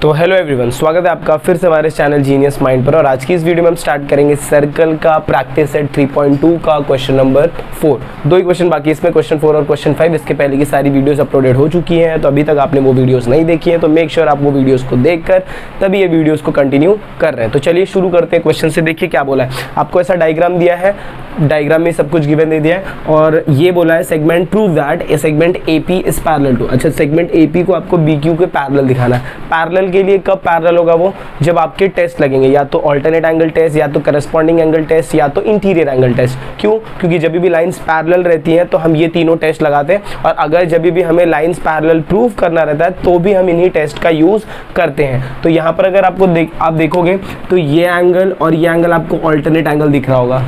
तो hello everyone, स्वागत है आपका फिर से हमारे चैनल जीनियस माइंड पर। और आज की इस वीडियो में हम स्टार्ट करेंगे सर्कल का प्रैक्टिस सेट 3.2 का क्वेश्चन नंबर 4। दो ही क्वेश्चन बाकी इसमें, क्वेश्चन 4 और क्वेश्चन 5। इसके पहले की सारी वीडियोस अपलोडेड हो चुकी हैं, तो अभी तक आपने वो वीडियोस नहीं देखी हैं तो मेक श्योर आप वो वीडियोस को देखकर तभी ये वीडियोस को कंटिन्यू कर रहे हैं। तो चलिए शुरू करते हैं क्वेश्चन से। देखिए क्या बोला है, आपको ऐसा डायग्राम दिया है, डायग्राम में सब कुछ गिवन दे दिया है और ये बोला है segment prove that a segment AP is parallel to. अच्छा, सेगमेंट AP को आपको BQ के पैरेलल दिखाना है। पैरेलल के लिए कब पैरेलल होगा वो, जब आपके टेस्ट लगेंगे, या तो अल्टरनेट एंगल टेस्ट, या तो करस्पॉन्डिंग एंगल टेस्ट, या तो इंटीरियर एंगल टेस्ट। क्यों? क्योंकि जब भी लाइंस पैरेलल रहती हैं तो हम ये तीनों टेस्ट लगाते हैं, और अगर जब भी हमें लाइंस पैरेलल प्रूव करना रहता है तो भी हम इन्हीं टेस्ट का यूज करते हैं। तो यहाँ पर अगर आपको आप देखोगे तो ये एंगल और ये एंगल आपको अल्टरनेट एंगल दिख रहा होगा।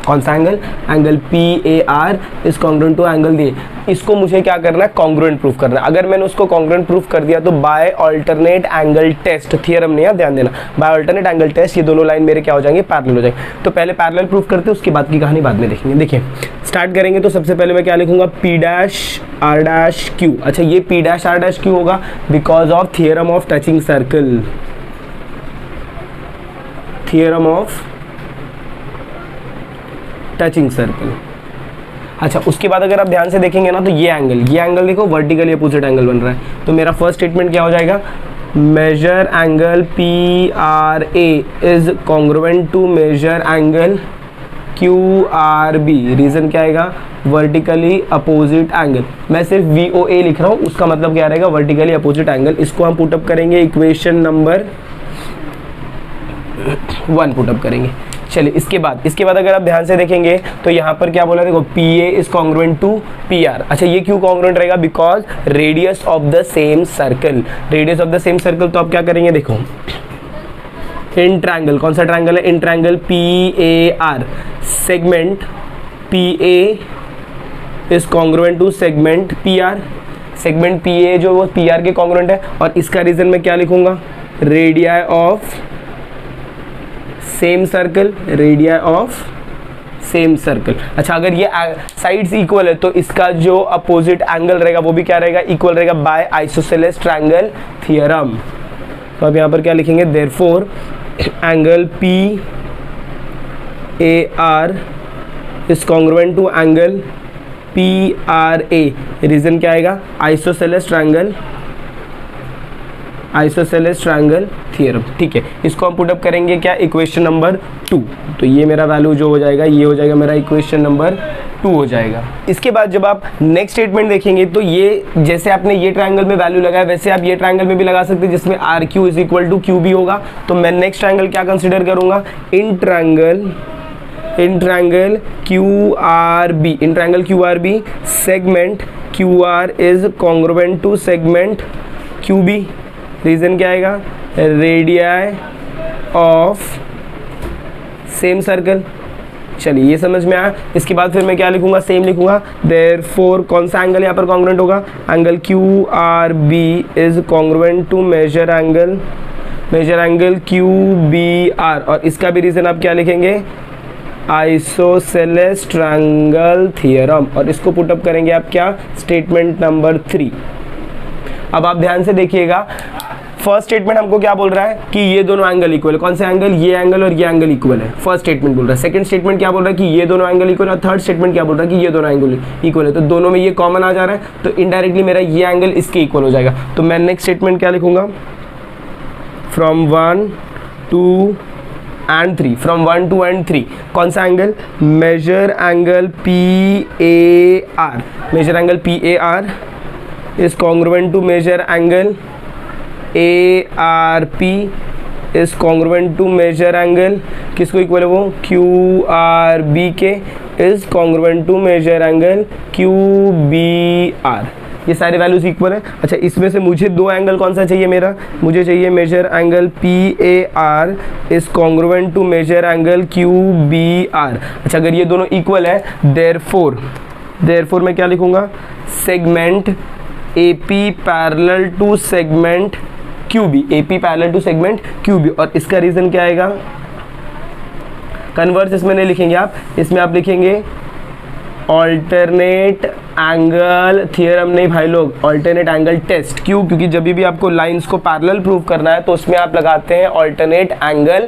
कौन सा angle? Angle PAR is congruent to angle D। इसको मुझे क्या करना है? कॉन्ग्रुएंट प्रूफ करना है। अगर मैंने उसको कॉन्ग्रुएंट प्रूफ कर दिया तो by alternate angle test, theorem नहीं है, ध्यान देना, बाय अल्टरनेट एंगल टेस्ट ये दोनों लाइन मेरे क्या हो जाएंगे? पैरेलल हो जाएंगे। तो पहले पैरेलल प्रूफ करते हैं, उसके बाद की कहानी बाद में देखेंगे। देखिए स्टार्ट करेंगे तो सबसे पहले मैं क्या लिखूंगा? P'(R')Q। अच्छा, ये P'(R')Q होगा because of theorem of touching circle, theorem of touching circle. अच्छा, उसके बाद अगर आप ध्यान से देखेंगे ना तो ये एंगल देखो वर्टिकली अपोजिट एंगल बन रहा है। तो मेरा फर्स्ट स्टेटमेंट क्या हो जाएगा? Major angle PRA is congruent to major angle QRB। Reason क्या आएगा? Vertically opposite angle. मैं सिर्फ VOA लिख रहा हूँ, उसका मतलब क्या रहेगा? Vertically opposite angle. इसको हम पुटअप करेंगे, इक्वेशन नंबर 1 पुटअप करेंगे। चलिए इसके बाद अगर आप ध्यान से देखेंगे तो यहाँ पर क्या बोला, देखो PA is congruent to PR। अच्छा, ये क्यों कॉन्ग्रुएंट रहेगा? Because radius of the same circle, radius of the same circle. तो आप क्या करेंगे? देखो इन ट्रायंगल, कौन सा ट्रायंगल है? In triangle PAR, segment PA is congruent to segment PR। Segment PA जो वो PR के कॉन्ग्रुएंट है, और इसका रीजन मैं क्या लिखूंगा? Radii of same circle, radii of same circle. अच्छा, अगर ये साइड्स इक्वल है तो इसका जो अपोजिट एंगल रहेगा वो भी क्या रहेगा? इक्वल रहेगा बाय आइसोसेलेस ट्रायंगल थियरम। तो अब यहाँ पर क्या लिखेंगे? Therefore angle PAR is congruent to angle PRA। Reason क्या आएगा? Isosceles triangle theorem. ठीक है, इसको हम पुटअप करेंगे क्या? Equation number 2। तो ये मेरा वैल्यू जो हो जाएगा, ये हो जाएगा मेरा इक्वेशन नंबर 2 हो जाएगा। इसके बाद जब आप नेक्स्ट स्टेटमेंट देखेंगे तो ये जैसे आपने ये ट्रायंगल में वैल्यू लगाया वैसे आप ये ट्रायंगल में भी लगा सकते हैं, जिसमें RQ is equal to QB होगा। तो मैं नेक्स्ट ट्रायंगल क्या कंसिडर करूंगा? In triangle QRB, segment QR is congruent to segment QB। Reason क्या आएगा? Radii of same circle. चलिए ये समझ में आया। इसके बाद फिर मैं क्या लिखूंगा? सेम लिखूंगा। देयरफॉर कौन सा एंगल यहाँ पर कॉन्ग्रुएंट होगा? Angle QRB is congruent to major angle QBR। और इसका भी रीजन आप क्या लिखेंगे? Isosceles triangle theorem. और इसको पुटअप करेंगे आप क्या? Statement number 3। अब आप ध्यान से देखिएगा, फर्स्ट स्टेटमेंट हमको क्या बोल रहा है कि ये दोनों एंगल इक्वल है। कौन से एंगल? ये एंगल और ये एंगल इक्वल है। फर्स्ट स्टेटमेंट बोल रहा है। सेकंड स्टेटमेंट क्या बोल रहा है कि ये दोनों एंगल इक्वल है। और थर्ड स्टेटमेंट क्या बोल रहा है कि ये दोनों एंगल इक्वल है। तो दोनों में ये कॉमन आ जा रहा है, तो इनडायरेक्टली मेरा ये एंगल इसके इक्वल हो जाएगा। तो मैं नेक्स्ट स्टेटमेंट क्या लिखूंगा? फ्रॉम 1, 2 and 3, फ्रॉम 1, 2 and 3 कौन सा angle? Major angle PAR is congruent to major angle ARP is congruent to major angle, किसको इक्वल है वो? QRB के is congruent to major angle QBR। ये सारे वैल्यूज इक्वल है। अच्छा, इसमें से मुझे दो एंगल कौन सा चाहिए? मेरा मुझे चाहिए major angle PAR is congruent to major angle QBR। अच्छा, अगर ये दोनों इक्वल है देयरफॉर मैं क्या लिखूंगा? Segment AP parallel to segment QB, AP parallel to segment QB। और इसका रीजन क्या आएगा? कन्वर्स इसमें नहीं लिखेंगे आप, इसमें आप लिखेंगे ऑल्टरनेट एंगल थियरम नहीं भाई लोग, ऑल्टरनेट एंगल टेस्ट। क्यों? क्योंकि जब भी आपको लाइंस को पैरेलल प्रूव करना है तो उसमें आप लगाते हैं ऑल्टरनेट एंगल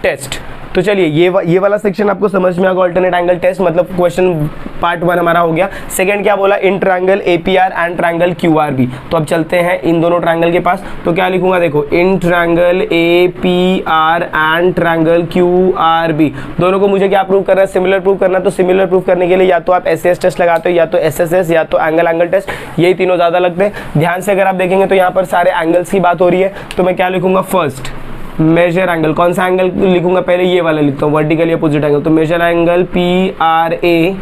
टेस्ट। तो चलिए ये वाला सेक्शन आपको समझ में आ गया, ऑल्टरनेट एंगल टेस्ट मतलब क्वेश्चन पार्ट 1 हमारा हो गया। सेकंड क्या बोला, in triangle APR and triangle QRB. तो अब चलते हैं इन दोनों ट्रायंगल के पास। तो क्या लिखूंगा, देखो in triangle APR and triangle QRB, दोनों को मुझे क्या प्रूव करना है, सिमिलर प्रूव करना है। तो सिमिलर प्रूव करने के लिए या तो आप एसएस टेस्ट लगाते हो, या तो एसएसएस, या तो एंगल टेस्ट, यही तीनों ज्यादा लगते हैं। ध्यान से अगर आप देखेंगे तो यहाँ पर सारे एंगल्स की बात हो रही है। तो मैं क्या लिखूंगा, फर्स्ट मेजर एंगल, कौन सा एंगल लिखूंगा, पहले ये वाला लिखता हूँ, वर्टिकली अपोजिट एंगल। तो major angle P R A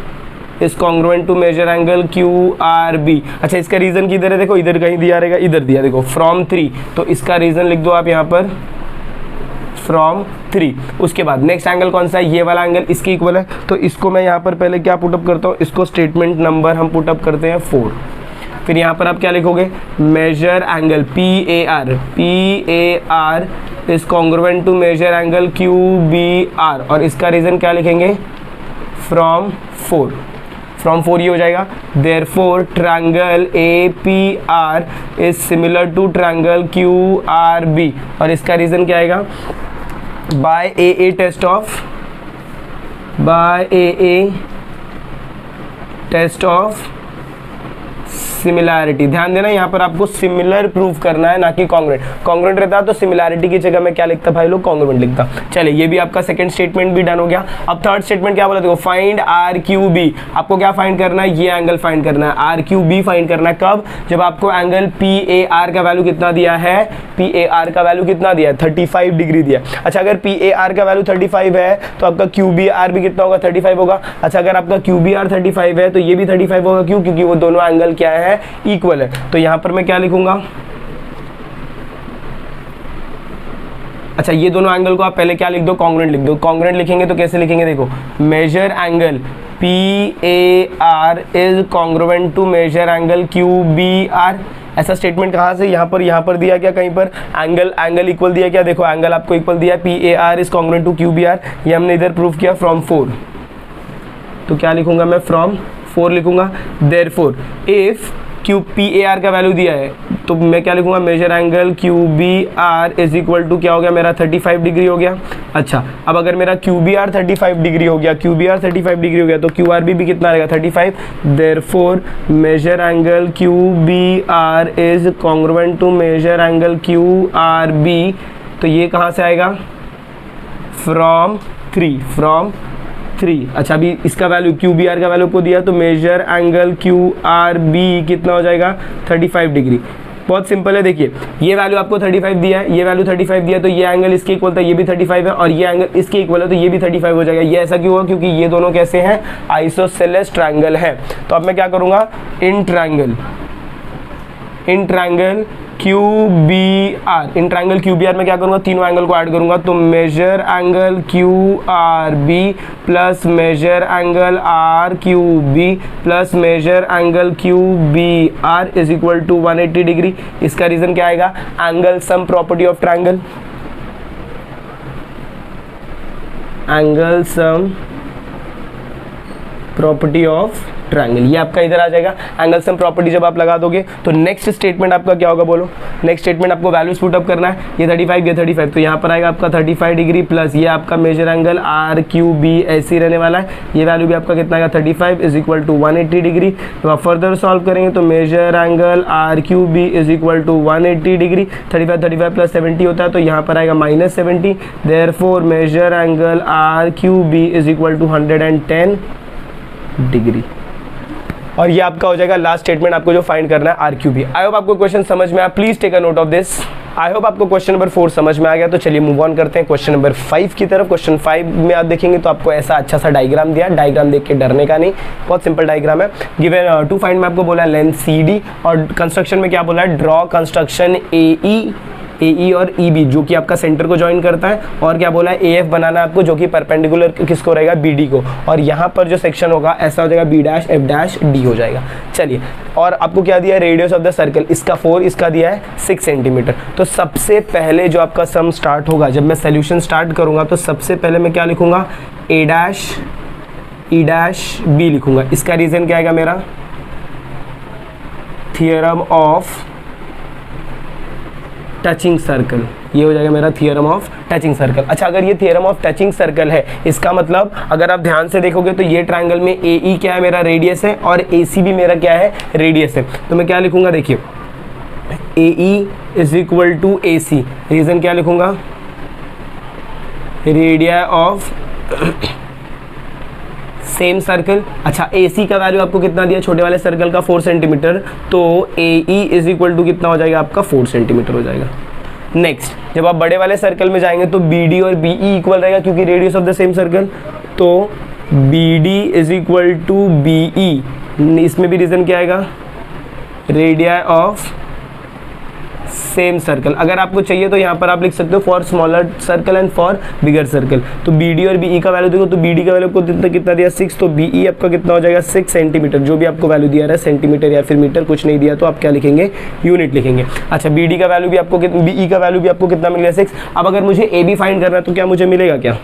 is congruent to major angle Q R B. अच्छा, इसका रीजन किधर है, देखो इधर कहीं दिया रहेगा, इधर दिया, देखो फ्रॉम 3। तो इसका रीजन लिख दो आप यहाँ पर फ्रॉम 3। उसके बाद नेक्स्ट एंगल कौन सा है, ये वाला एंगल इसके इक्वल है। तो इसको मैं यहाँ पर पहले क्या पुटअप करता हूँ, इसको स्टेटमेंट नंबर हम पुटअप करते हैं 4। फिर यहाँ पर आप क्या लिखोगे, major angle P A R is congruent to major angle Q B R, और इसका रीजन क्या लिखेंगे, फ्रॉम 4 ये हो जाएगा। Therefore triangle A P R is similar to triangle Q R B, और इसका रीजन क्या आएगा, by a test of similarity. ध्यान देना यहाँ पर आपको सिमिलर प्रूव करना है, ना कि कॉन्ग्रुएंट। कॉन्ग्रुएंट रहता तो सिमिलैरिटी की जगह में क्या लिखता भाई लोग, कॉन्ग्रुएंट लिखता। चलिए ये भी आपका सेकंड स्टेटमेंट भी डन हो गया। अब थर्ड स्टेटमेंट क्या बोला, देखो फाइंड आर क्यू बी। आपको क्या फाइंड करना है, ये एंगल फाइंड करना है, आर क्यू बी फाइंड करना है। कब, जब आपको एंगल पी ए आर का वैल्यू कितना दिया है, पी ए आर का वैल्यू कितना दिया है, 35 डिग्री दिया। अच्छा, अगर पी ए आर का वैल्यू 35 है तो आपका क्यू बी आर भी कितना होगा, 35 होगा। अच्छा, अगर आपका क्यू बी आर 35 है तो ये भी 35 होगा। क्यों? क्योंकि वो दोनों एंगल क्या है, इक्वल है। तो यहां पर मैं क्या लिखूंगा, अच्छा ये दोनों एंगल को आप पहले क्या लिख दो, कॉन्ग्रुएंट लिख दो। कॉन्ग्रुएंट लिखेंगे तो कैसे लिखेंगे, देखो major angle P A R is congruent to major angle Q B R. ऐसा स्टेटमेंट कहाँ से, यहाँ पर दिया क्या, कहीं पर एंगल इक्वल दिया क्या, देखो एंगल आपको इक्वल दिया, P A R is congruent to Q B R. ये हमने इधर प्रूफ किया फ्रॉम 4। तो क्या लिखूंगा मैं, फ्रॉम 4 लिखूंगा। Therefore if Q P A R का वैल्यू दिया है तो मैं क्या लिखूंगा, major angle Q B R is equal to क्या हो गया मेरा, 35 डिग्री हो गया। अच्छा, अब अगर मेरा क्यू बी आर 35 डिग्री हो गया, तो क्यू आर बी कितना रहेगा, 35। Therefore major angle Q B R is congruent to major angle Q R B. तो ये कहाँ से आएगा, फ्रॉम 3। अच्छा, अभी इसका वैल्यू क्यू बी आर का वैल्यू को दिया तो major angle Q R B कितना हो जाएगा, 35 डिग्री। बहुत सिंपल है, देखिए ये वैल्यू आपको 35 दिया है, ये वैल्यू 35 दिया, तो ये एंगल इसके इक्वल था, ये भी 35 है, और ये एंगल इसके इक्वल है तो ये भी 35 हो जाएगा। ये ऐसा क्यों हुआ, क्योंकि ये दोनों कैसे हैं, आइसोसेलेस ट्रायंगल है। तो अब मैं क्या करूँगा, in triangle Q B R में क्या करूँगा, तीनों एंगल को ऐड करूँगा। तो major angle Q R B plus major angle R Q B plus major angle Q B R is equal to 180 degree. इसका रीजन क्या आएगा, angle sum property of triangle, angle sum property of triangle, ये आपका इधर आ जाएगा। Angle sum property जब आप लगा दोगे तो नेक्स्ट स्टेटमेंट आपका क्या होगा, बोलो। नेक्स्ट स्टेटमेंट आपको वैल्यूज पुट अप करना है, ये 35 ये 35, तो यहाँ पर आएगा आपका 35 डिग्री प्लस ये आपका major angle R Q B ऐसे ही रहने वाला है। ये वैल्यू भी आपका कितना आएगा, 35 इज इक्वल टू 180 डिग्री। तो आप फर्दर सॉल्व करेंगे तो major angle R Q B is equal to 180 degree. 35 plus 70 होता है तो यहाँ पर आएगा -70। Therefore major angle R Q B is equal to 110 degree. और ये आपका हो जाएगा लास्ट स्टेटमेंट, आपको जो फाइंड करना है R Q B. I hope आपको क्वेश्चन समझ में आया, please take a note of this. I hope आपको क्वेश्चन नंबर 4 समझ में आ गया। तो चलिए मूव ऑन करते हैं क्वेश्चन नंबर 5 की तरफ। क्वेश्चन 5 में आप देखेंगे तो आपको ऐसा अच्छा सा डायग्राम दिया है। डायग्राम देख के डरने का नहीं, बहुत सिंपल डायग्राम है। गिवन टू फाइंड में आपको बोला है लेंथ सी डी, और कंस्ट्रक्शन में क्या बोला है, ड्रॉ कंस्ट्रक्शन ए और ई बी, जो कि आपका सेंटर को ज्वाइन करता है, और क्या बोला है ए एफ बनाना है आपको, जो कि परपेंडिकुलर किसको रहेगा, बी डी को, और यहाँ पर जो सेक्शन होगा ऐसा हो जाएगा B dash F dash D हो जाएगा। चलिए, और आपको क्या दिया है, रेडियस ऑफ द सर्कल, इसका 4, इसका दिया है 6 सेंटीमीटर। तो सबसे पहले जो आपका सम स्टार्ट होगा, जब मैं सोल्यूशन स्टार्ट करूंगा तो सबसे पहले मैं क्या लिखूंगा, ए डैश ई डैश बी लिखूंगा। इसका रीजन क्या आएगा मेरा, थियरम ऑफ टचिंग सर्कल, ये हो जाएगा मेरा थियरम ऑफ टचिंग सर्कल। अच्छा, अगर ये थियरम ऑफ टचिंग सर्कल है, इसका मतलब अगर आप ध्यान से देखोगे तो ये ट्रायंगल में ए ई क्या है, मेरा रेडियस है, और ए सी भी मेरा क्या है, रेडियस है। तो मैं क्या लिखूंगा, देखिए A E is equal to A C, reason क्या लिखूंगा, रेडिया ऑफ सेम सर्कल। अच्छा, ए सी का वैल्यू आपको कितना दिया, छोटे वाले सर्कल का 4 सेंटीमीटर, तो ए ई इज इक्वल टू कितना हो जाएगा आपका, 4 सेंटीमीटर हो जाएगा। नेक्स्ट, जब आप बड़े वाले सर्कल में जाएंगे तो बी डी और बी ई इक्वल रहेगा, क्योंकि radius of the same circle, तो B D is equal to B E, इसमें भी रीजन क्या आएगा, रेडिया ऑफ सेम सर्कल। अगर आपको चाहिए तो यहाँ पर आप लिख सकते हो for smaller circle and for bigger circle. तो बी डी और बी ई का वैल्यू देखो, तो बी डी का वैल्यू आपको कितना दिया, 6, तो बी ई आपका कितना हो जाएगा, 6 सेंटीमीटर। जो भी आपको वैल्यू दिया रहा है, सेंटीमीटर या फिर मीटर, कुछ नहीं दिया तो आप क्या लिखेंगे, यूनिट लिखेंगे। अच्छा, बी डी का वैल्यू भी आपको, बी ई का वैल्यू भी आपको कितना मिल गया, 6। अब अगर मुझे ए बी फाइंड करना है तो क्या मुझे मिलेगा, क्या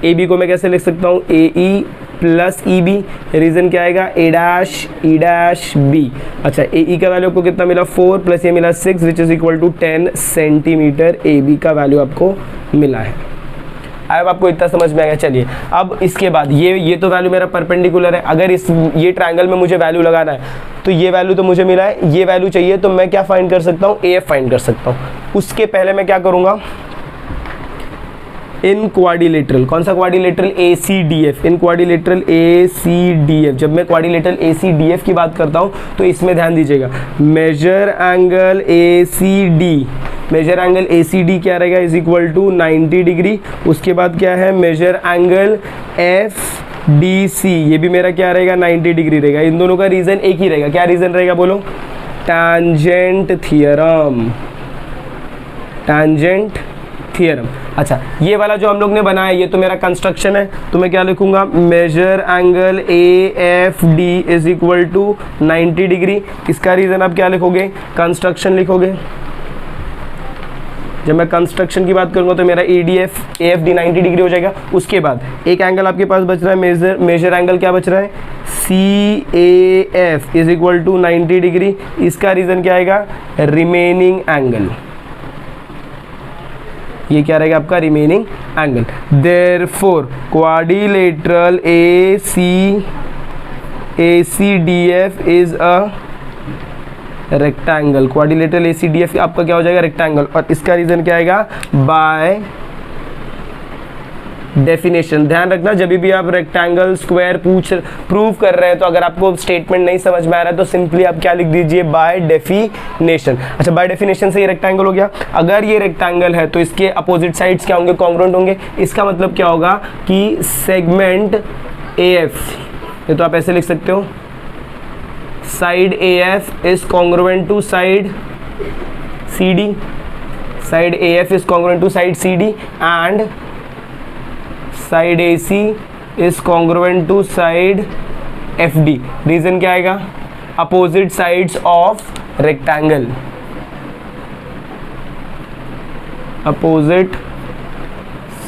ए बी को मैं कैसे लिख सकता हूँ, A E plus E B, reason क्या आएगा, ए डैश बी। अच्छा, ए ई का वैल्यू आपको कितना मिला, 4 प्लस ये मिला 6 which is equal to 10 centimetre A B का वैल्यू आपको मिला है। अब आपको इतना समझ में आएगा। चलिए, अब इसके बाद ये तो वैल्यू मेरा परपेंडिकुलर है। अगर ये ट्रायंगल में मुझे वैल्यू लगाना है तो ये वैल्यू तो मुझे मिला है, ये वैल्यू चाहिए तो मैं क्या फाइंड कर सकता हूँ, ए एफ फाइंड कर सकता हूँ। उसके पहले मैं क्या करूँगा, इन क्वाड्रिलेटरल, कौन सा quadrilateral, A C D F, in quadrilateral A C D F. जब मैं quadrilateral A C D F की बात करता हूँ तो इसमें ध्यान दीजिएगा, major angle A C D, major angle A C D क्या रहेगा, इज इक्वल टू 90 डिग्री। उसके बाद क्या है, major angle F D C, ये भी मेरा क्या रहेगा, 90 डिग्री रहेगा। इन दोनों का रीजन एक ही रहेगा, क्या रीजन रहेगा बोलो, टैंजेंट थियरम, टैंजेंट थियरम। अच्छा, ये वाला जो हम लोग ने बनाया ये तो मेरा कंस्ट्रक्शन है, तो मैं क्या लिखूंगा, major angle A F D is equal to 90 degree. इसका रीजन आप क्या लिखोगे, कंस्ट्रक्शन लिखोगे। जब मैं कंस्ट्रक्शन की बात करूंगा तो मेरा A D F, A F D 90 degree हो जाएगा। उसके बाद एक एंगल आपके पास बच रहा है, मेजर एंगल क्या बच रहा है, C A F is equal to 90 degree. इसका रीजन क्या आएगा, रिमेनिंग एंगल, ये क्या रहेगा आपका, remaining angle. Therefore quadrilateral A C D F is a rectangle, quadrilateral A C D F आपका क्या हो जाएगा, रेक्टेंगल। और इसका रीजन क्या आएगा, बाय डेफिनेशन। ध्यान रखना, जब भी आप रेक्टेंगल स्क्वायर प्रूव कर रहे हैं तो अगर आपको स्टेटमेंट नहीं समझ में आ रहा है तो सिंपली आप क्या लिख दीजिए, बाय डेफिनेशन। अच्छा, बाय डेफिनेशन से ये रेक्टेंगल हो गया। अगर ये रेक्टेंगल है तो इसके अपोजिट साइड्स क्या होंगे, कॉन्ग्रुएंट होंगे। इसका मतलब क्या होगा कि सेगमेंट ए एफ, ये तो आप ऐसे लिख सकते हो, side A F is congruent to side C D, side A F is congruent to side C D, and side A C is congruent to side F D. Reason क्या आएगा, opposite sides of rectangle, opposite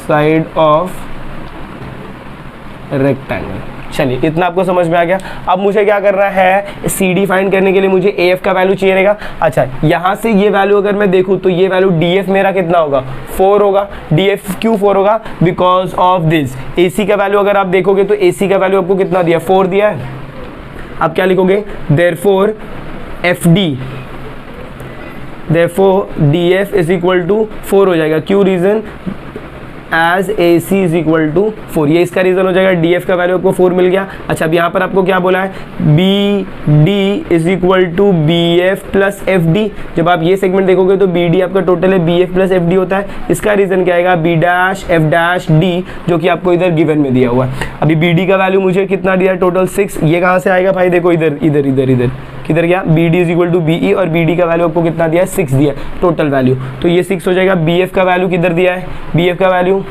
side of rectangle. चलिए, इतना आपको समझ में आ गया। अब मुझे क्या करना है, सी डी फाइंड करने के लिए मुझे ए एफ का वैल्यू चाहिए रहेगा। अच्छा, यहाँ से ये वैल्यू अगर मैं देखूँ तो ये वैल्यू डी एफ मेरा कितना होगा, 4 होगा। डी एफ क्यों 4 होगा, बिकॉज ऑफ दिस। ए सी का वैल्यू अगर आप देखोगे तो ए सी का वैल्यू आपको कितना दिया, 4 दिया है। आप क्या लिखोगे, therefore F D, therefore D F is equal to 4 हो जाएगा। क्यों, reason as A C is equal to 4, ये इसका रीजन हो जाएगा। डी एफ का वैल्यू आपको 4 मिल गया। अच्छा, अब यहाँ पर आपको क्या बोला है, B D is equal to B F plus F D. जब आप ये सेगमेंट देखोगे तो बी डी आपका टोटल है, B F plus F D होता है। इसका रीजन क्या आएगा, B dash F dash D, जो कि आपको इधर गिवन में दिया हुआ है। अभी बी डी का वैल्यू मुझे कितना दिया, टोटल 6। ये कहाँ से आएगा भाई, देखो इधर इधर इधर इधर किधर गया, B D is equal to B E, और बी डी का वैल्यू आपको कितना दिया है, 6 दिया टोटल वैल्यू। तो ये 6 हो जाएगा। बी एफ का वैल्यू किधर दिया है, बी एफ का वैल्यू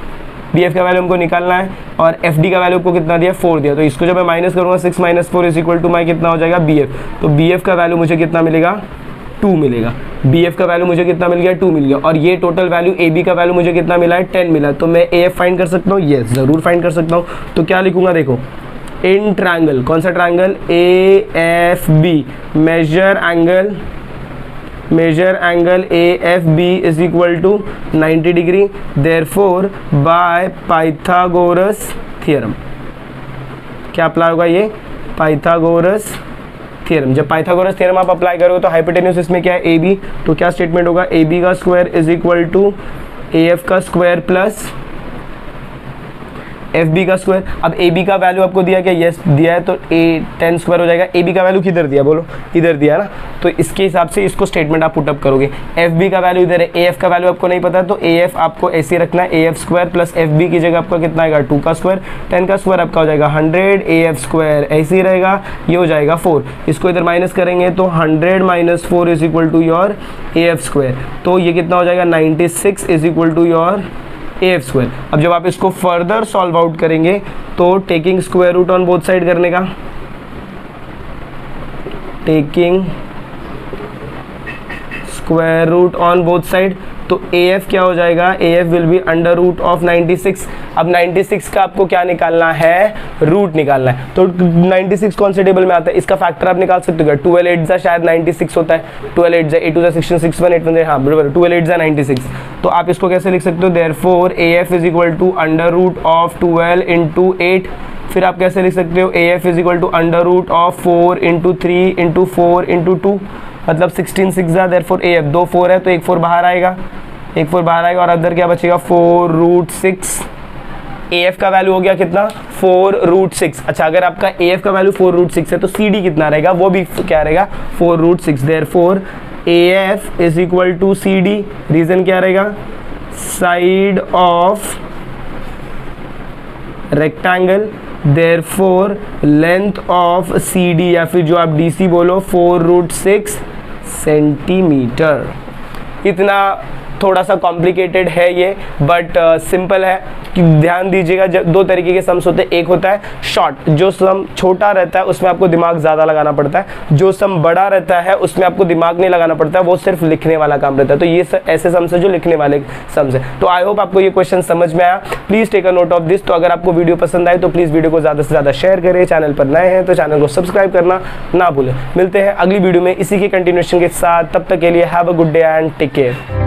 हमको निकालना है, और एफ डी का वैल्यू आपको कितना दिया, 4 दिया। तो इसको जब मैं माइनस करूँगा, 6 - 4 इज इक्वल टू माई कितना हो जाएगा, बी एफ। तो बी एफ का वैल्यू मुझे कितना मिलेगा, 2 मिलेगा। बी एफ का वैल्यू मुझे कितना मिल गया, 2 मिल गया, और ये टोटल वैल्यू ए बी का वैल्यू मुझे कितना मिला है, 10 मिला। तो मैं ए एफ फाइंड कर सकता हूँ, यस ज़रूर फाइंड कर सकता हूँ। तो क्या लिखूंगा, देखो इन ट्रायंगल, कौन सा triangle, A F B, major angle A F B is equal to 90 degree, therefore by Pythagoras theorem. क्या अप्लाई होगा, ये पाइथागोरस थ्योरम। जब पाइथागोरस थ्योरम आप अप्लाई करोगे तो हाइपोटेन्यूज इसमें क्या है, ए बी, तो क्या स्टेटमेंट होगा, ए बी का square is equal to A F का स्क्वायर प्लस एफ बी का स्क्वायर। अब ए बी का वैल्यू आपको दिया क्या, यस दिया है, तो ए 10 स्क्वायर हो जाएगा। ए बी का वैल्यू किधर दिया, बोलो इधर दिया ना, तो इसके हिसाब से इसको स्टेटमेंट आप पुटअप करोगे। एफ बी का वैल्यू इधर है, ए एफ का वैल्यू आपको नहीं पता, तो ए एफ आपको ऐसे रखना है, A F square plus F B की जगह आपका कितना आएगा, 2 का स्क्वायर, 10 का स्क्वायर आपका हो जाएगा 100, ए एफ स्क्वायर ऐसे ही रहेगा, ये हो जाएगा 4। इसको इधर माइनस करेंगे तो 100 minus 4 is equal to your A F square, तो ये कितना हो जाएगा, 96 is equal to your A F square. अब जब आप इसको फर्दर सॉल्व आउट करेंगे तो taking square root on both side करने का, taking square root on both side, तो ए एफ क्या हो जाएगा, A F will be under root of 96। अब 96 का आपको क्या निकालना है, रूट निकालना है। तो 96 कौन से टेबल में आता है, इसका फैक्टर आप निकाल सकते हो, 12 8 जा शायद 96 होता है, 12 8 जा 8 2 जा 16 6 1 8 1, हाँ बराबर, 12 8 जा 96। तो आप इसको कैसे लिख सकते हो, therefore A F is equal to under root of 12 into 8। फिर आप कैसे लिख सकते हो, A F is equal to under root of 4 into 3 into 4 into 2, मतलब 16 6 जा, देयरफॉर ए एफ 2 4 है तो 1 4 बाहर आएगा, 1 4 बाहर आएगा, और अंदर क्या बचेगा, 4 रूट 6। ए एफ का वैल्यू हो गया कितना, 4 रूट 6। अच्छा, अगर आपका ए एफ का वैल्यू 4 रूट 6 है तो सी डी कितना रहेगा, वो भी क्या रहेगा, 4 root 6। Therefore A F is equal to C D, reason क्या रहेगा, side of rectangle, therefore length of C D, या फिर जो आप डी सी बोलो 4 रूट 6 सेंटीमीटर। इतना थोड़ा सा कॉम्प्लिकेटेड है ये, बट सिंपल है। कि ध्यान दीजिएगा, जब 2 तरीके के सम्स होते हैं, एक होता है शॉर्ट, जो सम छोटा रहता है उसमें आपको दिमाग ज़्यादा लगाना पड़ता है, जो सम बड़ा रहता है उसमें आपको दिमाग नहीं लगाना पड़ता है, वो सिर्फ लिखने वाला काम रहता है। तो ये ऐसे सम्स है जो लिखने वाले सम्स है। तो आई होप आपको ये क्वेश्चन समझ में आया। Please take a note of this. तो अगर आपको वीडियो पसंद आए तो प्लीज़ वीडियो को ज़्यादा से ज़्यादा शेयर करें, चैनल पर नए हैं तो चैनल को सब्सक्राइब करना ना भूलें। मिलते हैं अगली वीडियो में इसी के कंटिन्यूएशन के साथ, तब तक के लिए have a good day and take care.